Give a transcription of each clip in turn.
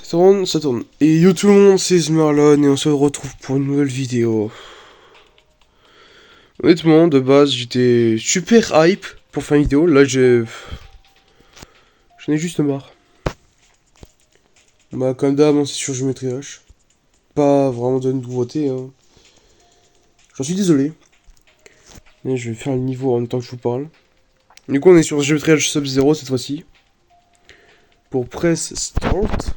Ça tourne. Et yo tout le monde, c'est Zmerlon et on se retrouve pour une nouvelle vidéo. Honnêtement, de base, j'étais super hype pour faire une vidéo. Là, j'en ai juste marre. Bah, comme d'hab, c'est sur Géométrie H. Pas vraiment de nouveauté, hein. J'en suis désolé. Mais je vais faire le niveau en même temps que je vous parle. Du coup, on est sur Géométrie H Sub-Zero cette fois-ci. Pour Press Start.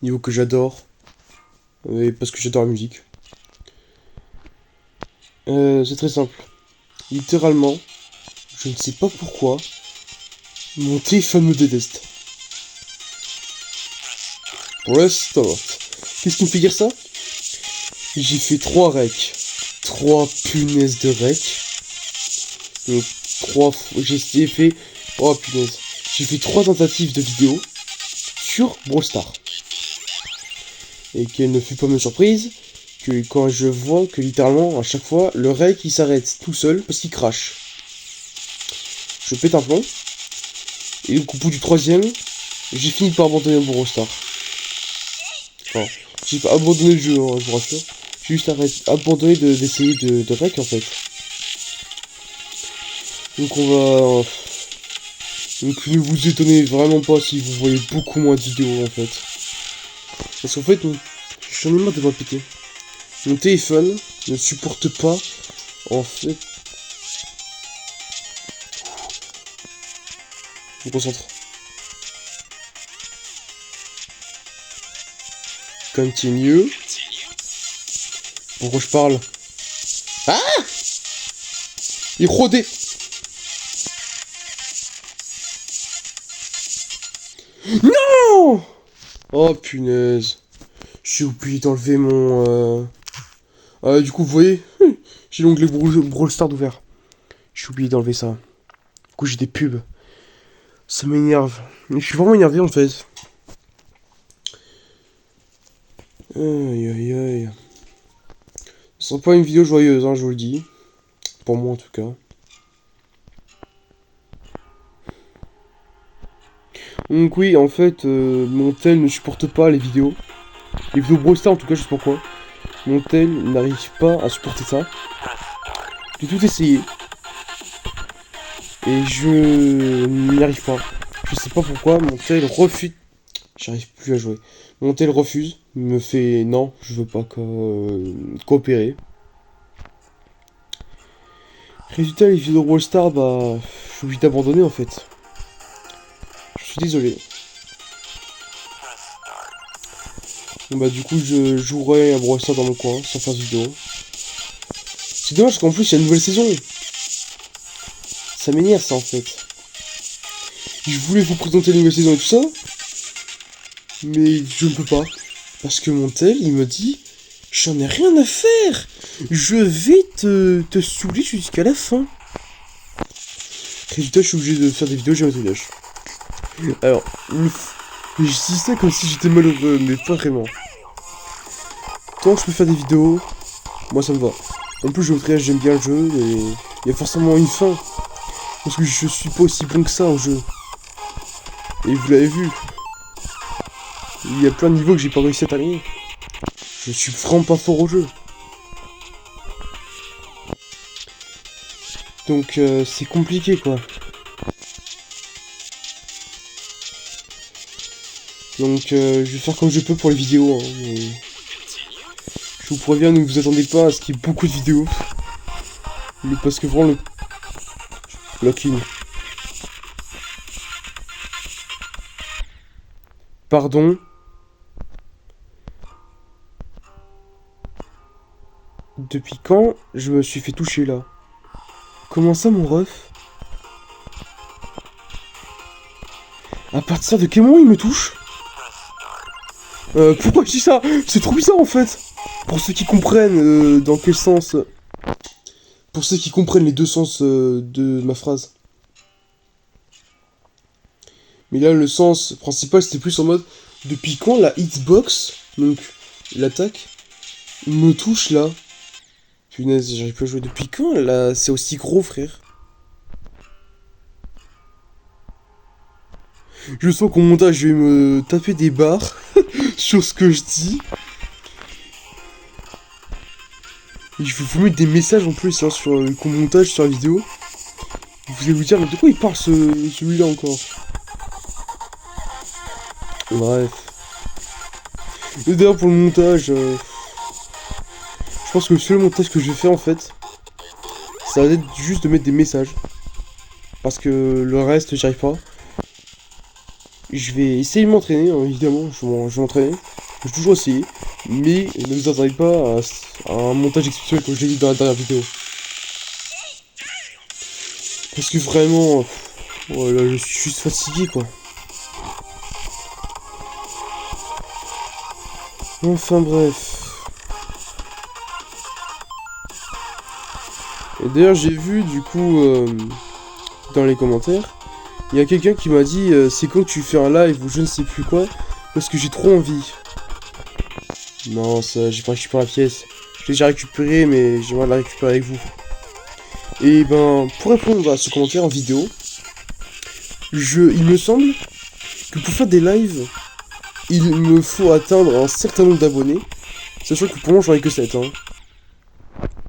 Niveau que j'adore. Et parce que j'adore la musique. C'est très simple. Littéralement, je ne sais pas pourquoi, mon téléphone me déteste. Press Start. Qu'est-ce qui me fait dire ça? J'ai fait 3 recs. 3 punaises de recs. Donc 3 fois. J'ai fait. Oh punaise. J'ai fait 3 tentatives de vidéo sur Brawl Stars. Et quelle ne fut pas ma surprise que quand je vois que littéralement à chaque fois le rec il s'arrête tout seul parce qu'il crache. Je pète un plomb. Et donc au bout du 3ème, j'ai fini par abandonner Brawl Stars. Enfin, j'ai pas abandonné le jeu, hein, je vous rassure. J'ai juste abandonné d'essayer de rec en fait. Donc on va... Donc ne vous étonnez vraiment pas si vous voyez beaucoup moins de vidéos en fait. Parce qu'en fait, j'en ai marre de me répéter. Mon téléphone ne supporte pas, en fait... Je me concentre. Continue. Pourquoi je parle? Ah! Il rôdait. Non! Oh punaise. J'ai oublié d'enlever mon... du coup, vous voyez, j'ai l'onglet Brawl Stars ouvert. J'ai oublié d'enlever ça. Du coup, j'ai des pubs. Ça m'énerve. Je suis vraiment énervé en fait. Aïe aïe aïe. Ce sera pas une vidéo joyeuse, hein, je vous le dis. Pour moi en tout cas. Donc oui, en fait, mon tel ne supporte pas les vidéos. Les vidéos Brawl Stars en tout cas, je sais pourquoi. Mon tel n'arrive pas à supporter ça. J'ai tout essayé. Et je n'y arrive pas. Je sais pas pourquoi, mon tel refuse. J'arrive plus à jouer. Mon tel refuse. Il me fait non, je veux pas coopérer. Résultat, les vidéos Brawl Stars, bah, je suis obligé d'abandonner en fait. Je suis désolé. Bon bah du coup je jouerai à Brawl Stars dans mon coin, sans faire de vidéo. C'est dommage parce qu'en plus il y a une nouvelle saison. Ça m'énerve ça en fait. Je voulais vous présenter la nouvelle saison et tout ça. Mais je ne peux pas. Parce que mon tel il me dit j'en ai rien à faire. Je vais te saouler jusqu'à la fin. Résultat je suis obligé de faire des vidéos Géométrie Dash. Alors, je dis ça comme si j'étais malheureux, mais pas vraiment. Tant que je peux faire des vidéos, moi ça me va. En plus, j'aime bien le jeu, et il y a forcément une fin. Parce que je suis pas aussi bon que ça au jeu. Et vous l'avez vu. Il y a plein de niveaux que j'ai pas réussi à terminer. Je suis vraiment pas fort au jeu. Donc c'est compliqué quoi. Donc je vais faire comme je peux pour les vidéos. Hein, mais... Je vous préviens, ne vous attendez pas à ce qu'il y ait beaucoup de vidéos. Parce que vraiment le... Lock-in. Pardon. Depuis quand je me suis fait toucher là? Comment ça mon ref? À partir de quel moment il me touche? Pourquoi je dis ça? C'est trop bizarre en fait. Pour ceux qui comprennent dans quel sens... Pour ceux qui comprennent les deux sens de ma phrase. Mais là le sens principal c'était plus en mode... Depuis quand la hitbox, donc l'attaque, me touche là? Punaise, j'arrive plus à jouer. Depuis quand là c'est aussi gros frère? Je sens qu'au montage, je vais me taper des barres sur ce que je dis. Et je vais vous mettre des messages en plus hein, sur le montage sur la vidéo. Vous allez vous dire, mais de quoi il parle celui-là encore? Bref. Et d'ailleurs pour le montage, je pense que le seul montage que je vais faire en fait, ça va être juste de mettre des messages. Parce que le reste, j'y arrive pas. Je vais essayer de m'entraîner, hein, évidemment, je vais m'entraîner. Je vais toujours essayer. Mais ne vous attendez pas à un montage exceptionnel comme je l'ai dit dans la dernière vidéo. Parce que vraiment, voilà, je suis juste fatigué quoi. Enfin bref. Et d'ailleurs j'ai vu du coup dans les commentaires, il y a quelqu'un qui m'a dit c'est quand tu fais un live ou je ne sais plus quoi, parce que j'ai trop envie. Non ça j'ai pas récupéré la pièce. Je l'ai déjà récupérée mais j'aimerais la récupérer avec vous. Et ben pour répondre à ce commentaire en vidéo, il me semble que pour faire des lives, il me faut atteindre un certain nombre d'abonnés. Sachant que pour moi j'en ai que 7 hein.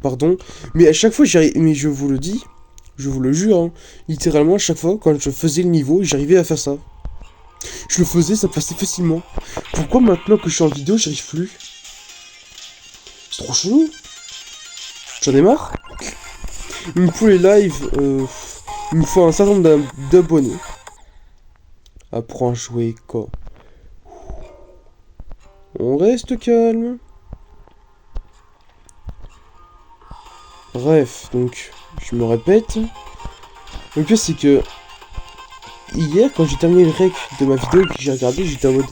Pardon. Mais à chaque fois j'arrive. Mais je vous le dis, je vous le jure, hein, littéralement à chaque fois quand je faisais le niveau, j'arrivais à faire ça. Je le faisais, ça passait facilement. Pourquoi maintenant que je suis en vidéo, j'arrive plus? C'est trop chelou. J'en ai marre. Il me faut les lives, il me faut un certain nombre d'abonnés. Apprends à jouer quoi. On reste calme. Bref, donc, je me répète. Le pire, c'est que hier, quand j'ai terminé le rec de ma vidéo que j'ai regardé, j'étais en mode...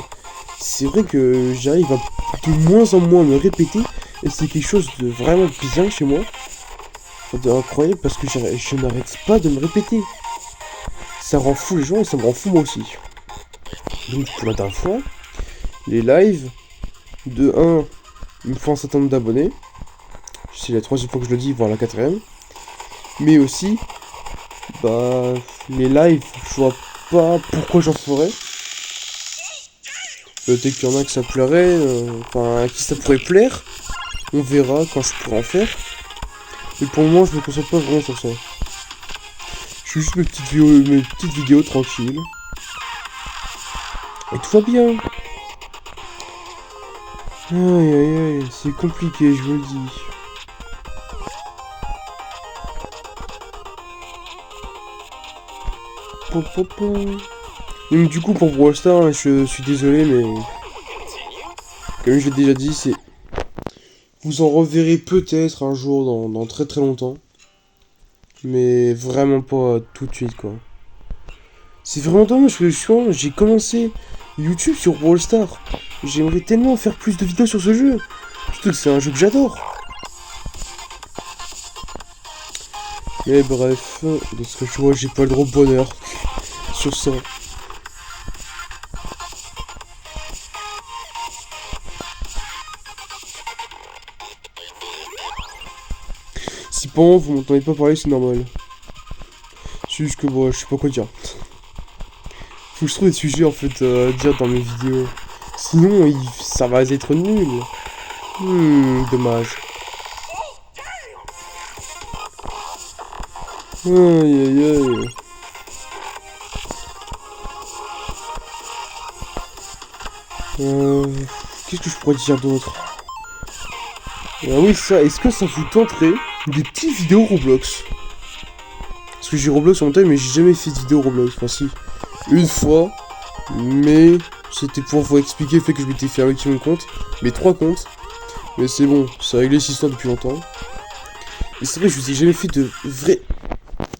C'est vrai que j'arrive à de moins en moins me répéter, et c'est quelque chose de vraiment bien chez moi. C'est incroyable parce que je n'arrête pas de me répéter. Ça rend fou les gens et ça me rend fou moi aussi. Donc pour la dernière fois, les lives, de 1, il me faut un certain nombre d'abonnés. C'est la 3e fois que je le dis, voire la 4e. Mais aussi, bah, les lives, je vois pas pourquoi j'en ferais. Peut-être qu'il y en a que ça plairait, enfin, à qui ça pourrait plaire. On verra quand je pourrai en faire. Mais pour le moment, je me concentre pas vraiment sur ça. Je fais juste mes petites vidéos tranquilles. Et tout va bien. Aïe aïe aïe, c'est compliqué, je vous le dis. Donc du coup pour Brawl Stars, je suis désolé mais comme je l'ai déjà dit, c'est vous en reverrez peut-être un jour dans très très longtemps, mais vraiment pas tout de suite quoi. C'est vraiment dommage parce que j'ai commencé YouTube sur Brawl Stars. J'aimerais tellement faire plus de vidéos sur ce jeu, surtout que c'est un jeu que j'adore. Mais bref, de ce que je vois, j'ai pas le droit au bonheur sur ça. Si pendant vous m'entendez pas parler, c'est normal. C'est juste que bon, je sais pas quoi dire. Faut que je trouve des sujets en fait à dire dans mes vidéos. Sinon, ça va être nul. Dommage. Aïe aïe aïe. Qu'est-ce que je pourrais dire d'autre? Ah oui, ça, est-ce que ça vous tenterait des petites vidéos Roblox? Parce que j'ai Roblox sur mon time, mais j'ai jamais fait de vidéo Roblox. Enfin, si, une fois, mais c'était pour vous expliquer le fait que je m'étais fait avec mon compte, mes 3 comptes. Mais c'est bon, ça a réglé cette histoire depuis longtemps. Et c'est vrai, je vous ai jamais fait de vraies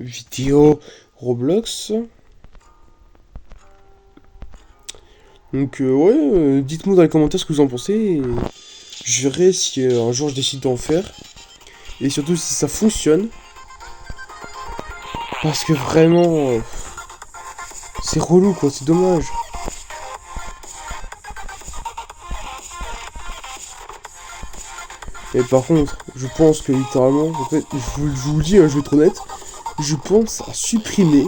vidéos Roblox. Donc, ouais, dites-moi dans les commentaires ce que vous en pensez. Et je verrai si un jour je décide d'en faire. Et surtout si ça fonctionne. Parce que vraiment, c'est relou quoi, c'est dommage. Et par contre, je pense que littéralement, en fait, je vous le dis, hein, je vais être honnête, je pense à supprimer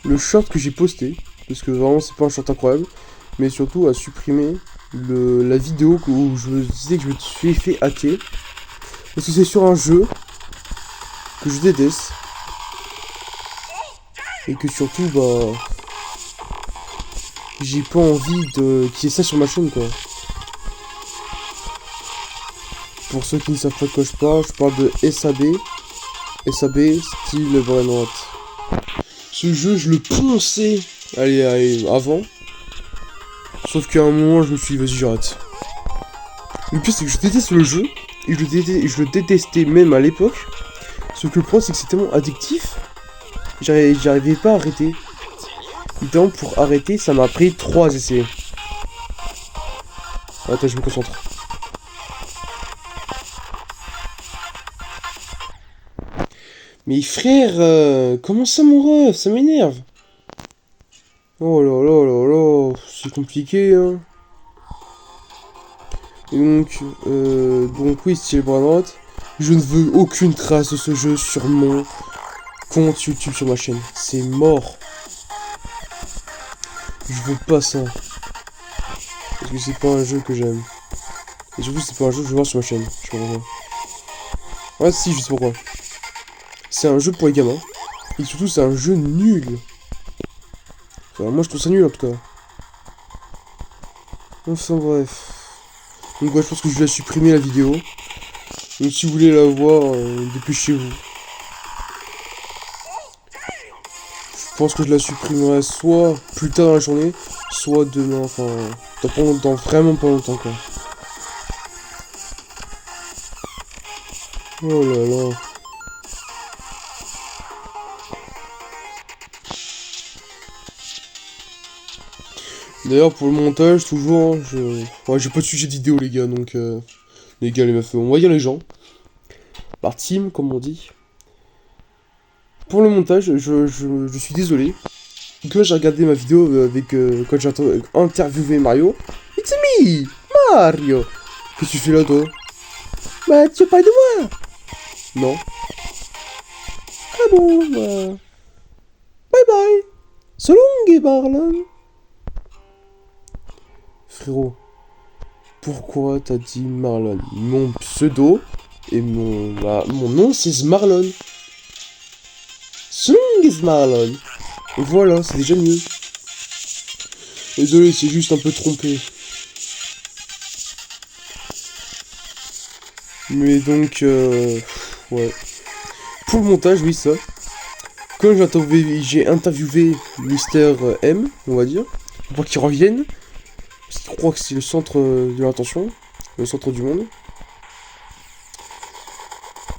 le short que j'ai posté. parce que vraiment c'est pas un short incroyable, mais surtout à supprimer la vidéo où je disais que je me suis fait hacker, parce que c'est sur un jeu que je déteste, et que surtout bah j'ai pas envie de qu'il y ait ça sur ma chaîne quoi. Pour ceux qui ne savent pas de quoi je parle de SAB style Brainrot. Ce jeu je le ponçais allez avant. Sauf qu'à un moment je me suis dit vas-y j'arrête. Le pire c'est que je déteste le jeu. Et je le détestais même à l'époque. Sauf que le problème c'est que c'est tellement addictif. J'arrivais pas à arrêter. Évidemment pour arrêter ça m'a pris 3 essais. Attends je me concentre. Mais frère, comment ça mon ref? Ça m'énerve. Oh là là là là, c'est compliqué hein. Et donc oui, style Brainrot, je ne veux aucune trace de ce jeu sur mon compte YouTube sur ma chaîne. C'est mort. Je veux pas ça. Parce que c'est pas un jeu que j'aime. Et surtout, c'est pas un jeu que je veux voir sur ma chaîne. Je sais pas pourquoi. Ouais, si, je sais pourquoi. C'est un jeu pour les gamins. Et surtout, c'est un jeu nul. Enfin, moi, je trouve ça nul en tout cas. Enfin, bref. Donc, ouais, je pense que je vais supprimer la vidéo. Donc, si vous voulez la voir, dépêchez-vous. Je pense que je la supprimerai soit plus tard dans la journée, soit demain, enfin, dans vraiment pas longtemps, quoi. Oh là là. D'ailleurs, pour le montage, toujours, hein, ouais, j'ai pas de sujet de vidéo, les gars, donc, les gars, les meufs, on va dire les gens. Par team, comme on dit. Pour le montage, je suis désolé. Quand j'ai regardé ma vidéo avec, quand j'ai interviewé Mario, It's me, Mario. Qu'est-ce que tu fais là, toi? Bah, tu parles de moi. Non. Ah bon, bah... Bye bye. So long, Marlon. Frérot, pourquoi t'as dit Marlon? Mon pseudo et mon nom c'est Marlon. So long, Marlon. Voilà, c'est déjà mieux. Désolé, c'est juste un peu trompé. Mais donc, ouais. Pour le montage, oui, ça. Quand j'ai interviewé Mister M, on va dire, pour qu'il revienne, parce qu'il croit que c'est le centre de l'attention, le centre du monde.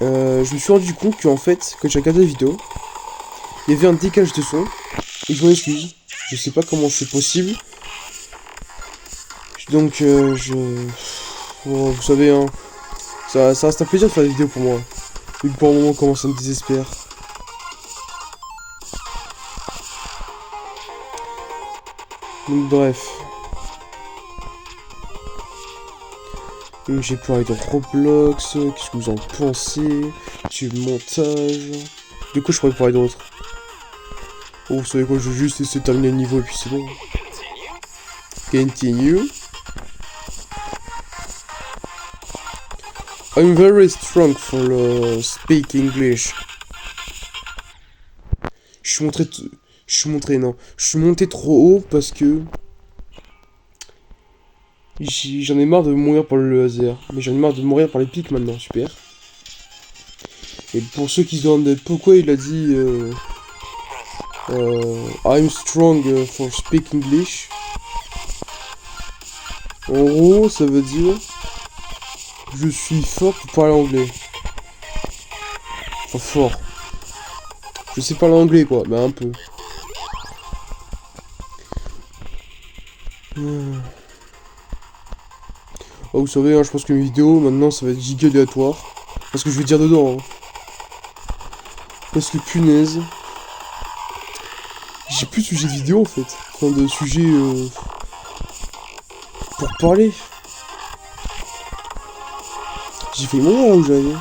Je me suis rendu compte qu'en fait, quand j'ai regardé la vidéo, il y avait un décalage de son, et je m'en excuse. Je sais pas comment c'est possible. Donc, bon, vous savez, hein, ça reste un plaisir de faire des vidéos pour moi. Mais pour le moment, comment ça me désespère. Donc, bref. Donc, j'ai parlé de Roblox. Qu'est-ce que vous en pensez? Du montage. De quoi je pourrais parler d'autre? Oh, vous savez quoi, je vais juste essayer de terminer le niveau et puis c'est bon. Continue. I'm very strong for speak English. Je suis monté trop haut parce que j'en ai marre de mourir par le laser. Mais j'en ai marre de mourir par les pics maintenant, super. Et pour ceux qui se demandent pourquoi il a dit I'm strong for speak English. En gros, ça veut dire je suis fort pour parler anglais. Enfin, fort. Je sais parler anglais, quoi. Mais un peu. Oh, vous savez, hein, je pense que mes vidéos, maintenant, ça va être giga aléatoire. Parce que je vais dire dedans. Hein. Parce que, punaise. J'ai plus de sujet de vidéo, en fait. Enfin, de sujet... pour parler. J'ai fait mon là où j'allais.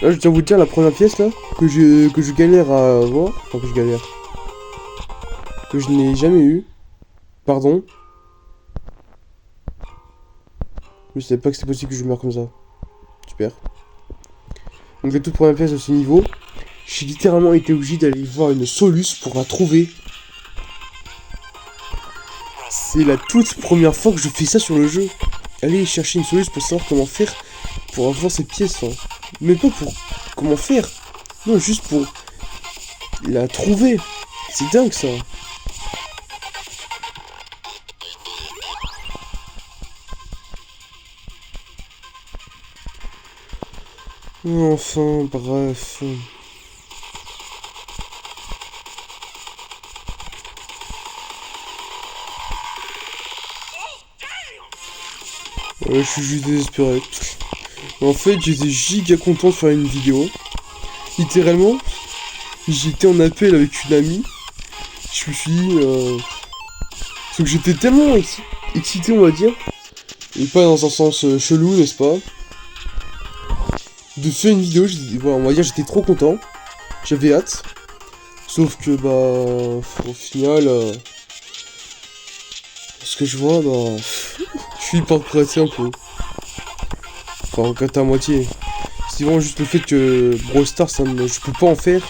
Là, je tiens à vous dire la première pièce là, que je galère à avoir. Enfin, que je galère. Que je n'ai jamais eu. Pardon. Je savais pas que c'était possible que je meure comme ça. Super. Donc la toute première pièce de ce niveau, j'ai littéralement été obligé d'aller voir une soluce pour la trouver. C'est la toute première fois que je fais ça sur le jeu. Aller chercher une soluce pour savoir comment faire pour avoir cette pièce. Hein. Mais pas pour comment faire. Non, juste pour la trouver. C'est dingue ça. Enfin, bref. Je suis juste désespéré. En fait, j'étais giga content de faire une vidéo. Littéralement, j'étais en appel avec une amie. Je me suis dit... Sauf que j'étais tellement excité, on va dire. Et pas dans un sens chelou, n'est-ce pas? De faire une vidéo, voilà, on va dire j'étais trop content. J'avais hâte. Sauf que, bah... Au final... ce que je vois, bah... je suis pas regretté un peu. Enfin, regretté à moitié. C'est vraiment juste le fait que Brawl Stars, je peux pas en faire,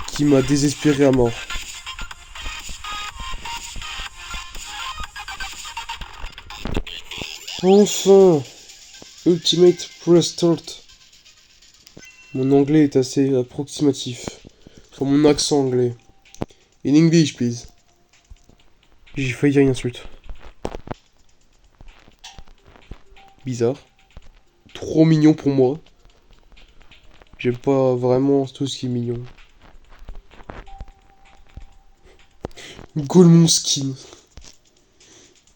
qui m'a désespéré à mort. Enfin, Ultimate Press Start. Mon anglais est assez approximatif. Sur mon accent anglais. In English, please. J'ai failli dire une insulte. Bizarre. Trop mignon pour moi. J'aime pas vraiment tout ce qui est mignon. Golemon skin.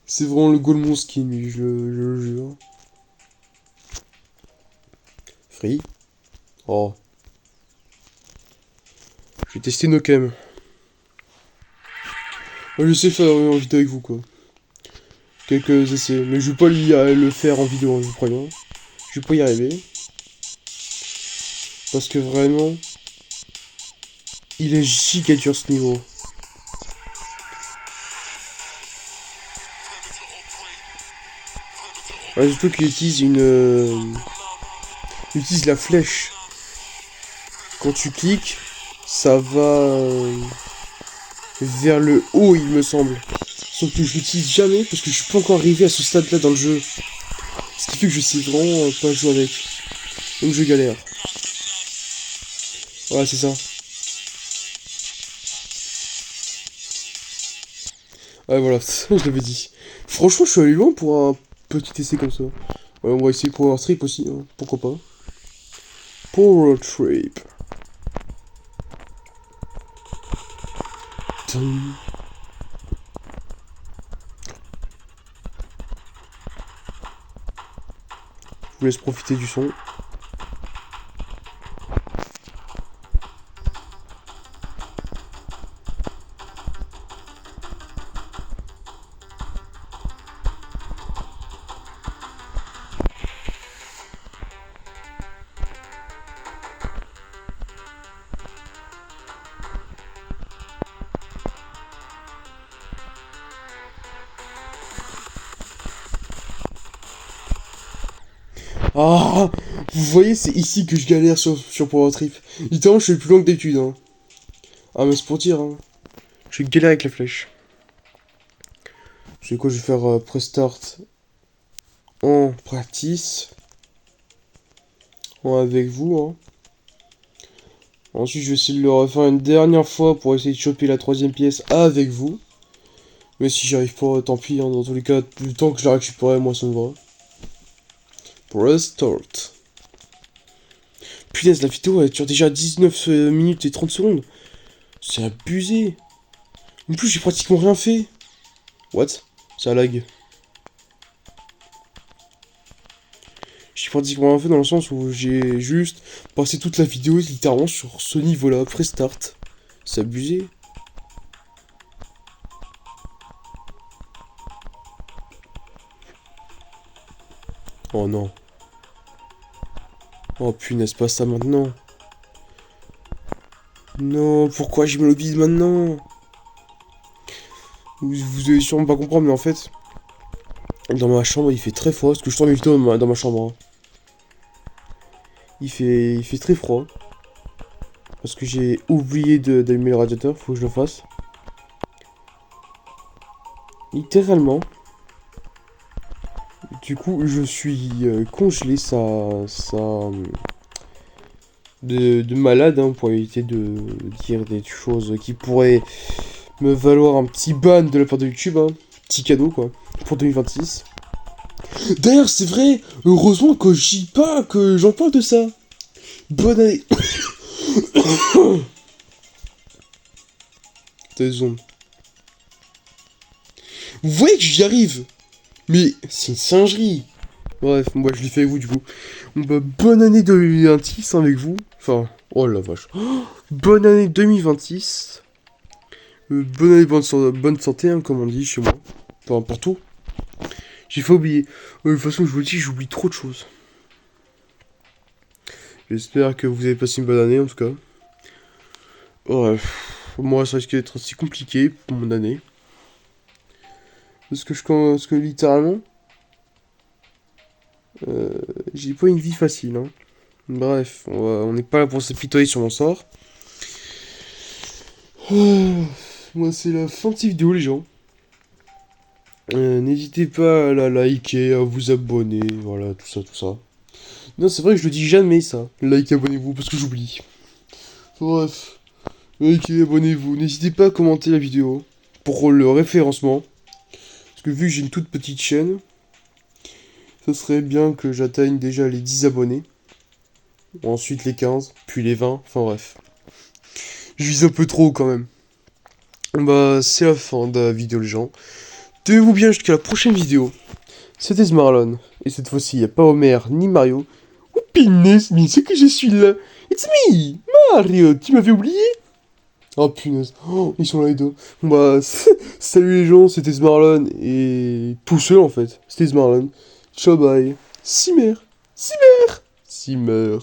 C'est vraiment le Golemon skin, lui, je le jure. Free. Oh. Je vais tester Nokem. Je sais faire en vidéo avec vous, quoi. Quelques essais. Mais je vais pas le faire en vidéo, hein, je vous préviens. Je vais pas y arriver. Parce que vraiment... Il est giga dur ce niveau. Ouais, surtout qu'il utilise il utilise la flèche. Quand tu cliques, ça va vers le haut, il me semble. Sauf que je l'utilise jamais parce que je suis pas encore arrivé à ce stade-là dans le jeu. Ce qui fait que je sais vraiment pas jouer avec. Donc je galère. Ouais, c'est ça. Ouais, voilà, je l'avais dit. Franchement, je suis allé loin pour un petit essai comme ça. Ouais, on va essayer Power Trip aussi, hein. Pourquoi pas. Power Trip. Tum. Je vous laisse profiter du son. Ah, vous voyez, c'est ici que je galère sur Power Trip. Littéralement, je suis plus loin que d'habitude. Hein. Ah, mais c'est pour dire. Hein. Je galère avec la flèche. C'est quoi, je vais faire press start en practice. Avec vous. Hein. Ensuite, je vais essayer de le refaire une dernière fois pour essayer de choper la troisième pièce avec vous. Mais si j'y arrive pas, tant pis. Hein. Dans tous les cas, le temps que je la récupère, moi, ça me va. Press start. Punaise, la vidéo elle dure déjà 19 minutes et 30 secondes. C'est abusé. En plus, j'ai pratiquement rien fait. What? Ça lag. J'ai pratiquement rien fait dans le sens où j'ai juste passé toute la vidéo littéralement sur ce niveau-là, pré-start. C'est abusé. Oh non. Oh punaise, pas ça maintenant. Non, pourquoi je me l'oublie maintenant? Vous allez sûrement pas comprendre, mais en fait, dans ma chambre, il fait très froid, parce que je tourne mes vidéos dans ma chambre. Hein. Il fait très froid. Parce que j'ai oublié d'allumer le radiateur, faut que je le fasse. Littéralement. Du coup, je suis congelé, de malade, hein, pour éviter de dire des choses qui pourraient me valoir un petit ban de la part de YouTube, hein. Petit cadeau, quoi, pour 2026. D'ailleurs, c'est vrai, heureusement que j'en parle de ça. Bonne année. T'as raison. Vous voyez que j'y arrive. Mais c'est une singerie. Bref, moi je l'ai fait avec vous du coup. Bah, bonne année 2026 avec vous. Enfin, oh la vache. Oh, bonne année 2026. Bonne année, bonne santé, hein, comme on dit chez moi. Enfin, pour tout. J'ai fait oublier. De toute façon, je vous le dis, j'oublie trop de choses. J'espère que vous avez passé une bonne année en tout cas. Bref, moi ça risque d'être assez compliqué pour mon année. Parce que littéralement, j'ai pas une vie facile. Hein. Bref, on n'est pas là pour s'apitoyer sur mon sort. Moi, c'est la fin de cette vidéo, les gens. N'hésitez pas à la liker, à vous abonner, voilà, tout ça, tout ça. Non, c'est vrai que je le dis jamais, ça. Like, abonnez-vous, parce que j'oublie. Bref, likez, abonnez-vous. N'hésitez pas à commenter la vidéo pour le référencement. Parce que vu que j'ai une toute petite chaîne, ça serait bien que j'atteigne déjà les 10 abonnés. Ensuite les 15, puis les 20, enfin bref. Je vise un peu trop quand même. Bah, c'est la fin de la vidéo, les gens. Tenez-vous bien jusqu'à la prochaine vidéo. C'était Smarlon. Et cette fois-ci, il n'y a pas Homer ni Mario. Oh, punaise, mais c'est que je suis là. It's me, Mario. Tu m'avais oublié? Oh, punaise. Oh, ils sont là les deux. Bah, salut les gens, c'était Smarlon. Et tout seul en fait. C'était Smarlon. Ciao, bye. Simmer. Simmer. Simmer.